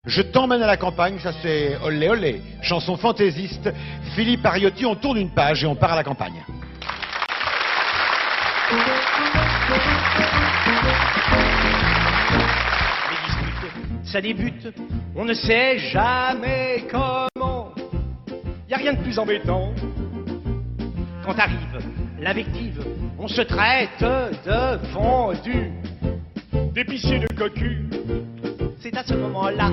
Je t'emmène à la campagne, ça c'est olé olé. Chanson fantaisiste, Philippe Ariotti, on tourne une page et on part à la campagne. Les disputes, ça débute, on ne sait jamais comment. Y a rien de plus embêtant. Quand arrive l'invective, on se traite de vendu, d'épicier de cocu. C'est à ce moment-là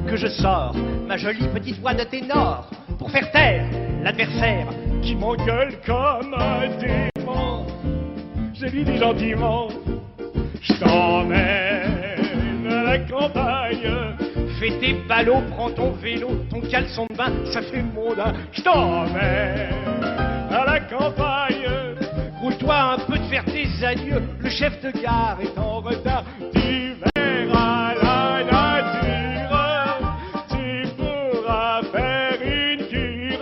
que je sors ma jolie petite voix de ténor pour faire taire l'adversaire qui m'engueule comme un démon. Je lui dis gentiment, je t'emmène à la campagne. Fais tes ballots, prends ton vélo, ton caleçon de bain, ça fait mon dain. Je t'emmène à la campagne. Grouille-toi un peu de faire tes adieux, le chef de gare est en retard. Tu verras la nature, tu pourras faire une cure,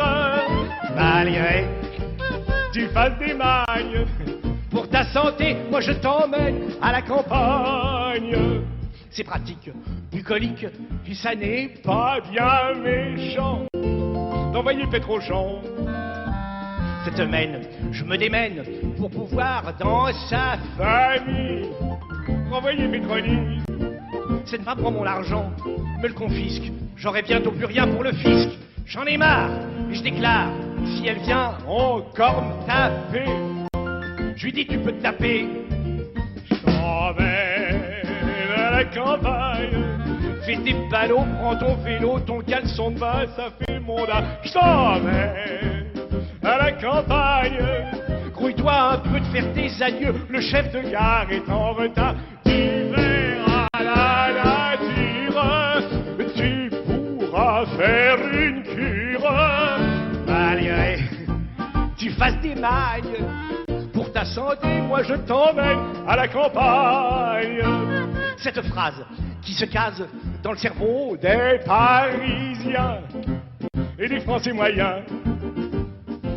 malgré que tu fasses des magnes. Pour ta santé, moi je t'emmène à la campagne. C'est pratique, bucolique, puis ça n'est pas bien méchant d'envoyer Pétro au champ. Cette semaine, je me démène pour pouvoir dans sa famille renvoyer Pétroni. Cette femme prend mon argent, me le confisque. J'aurai bientôt plus rien pour le fisc. J'en ai marre, et je déclare, si elle vient encore me taper, je lui dis tu peux te taper. Je t'emmène à la campagne. Fais tes ballots, prends ton vélo, ton caleçon de bain, ça fait mon dain. Je t'emmène à la campagne. Grouille-toi un peu de faire tes adieux, le chef de gare est en retard. Tu verras la nature, tu pourras faire une cure, malgré tu fasses des magnes. Pour ta santé, moi je t'emmène à la campagne. Cette phrase qui se case dans le cerveau des Parisiens et des Français moyens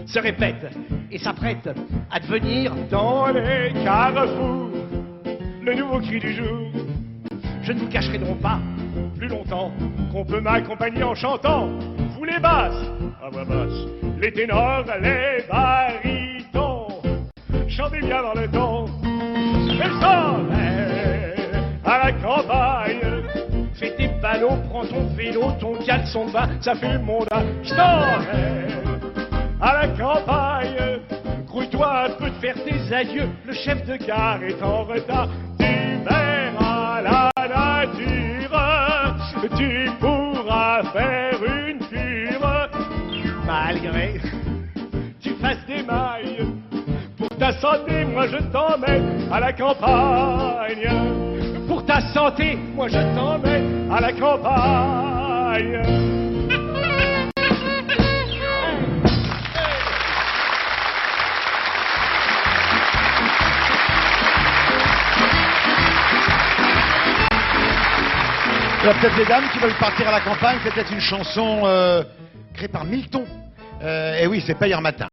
se répète et s'apprête à devenir dans les carrefours le nouveau cri du jour. Je ne vous cacherai donc pas plus longtemps qu'on peut m'accompagner en chantant. Vous les basses, à voix basse, les ténors, les barytons, chantez bien dans le ton. Elle s'emmène à la campagne. Fais tes ballots, prends ton vélo, ton caleçon de bain, ça fait mon dain. Je t'emmène à la campagne. Grouille-toi un peu de faire tes adieux, le chef de gare est en retard. Tu verras la nature, tu pourras faire une cure, malgré tu fasses des mailles. Pour ta santé, moi je t'emmène à la campagne. Pour ta santé, moi je t'emmène à la campagne. Il y a peut-être des dames qui veulent partir à la campagne, c'est peut-être une chanson créée par Milton. Et oui, c'est pas hier matin.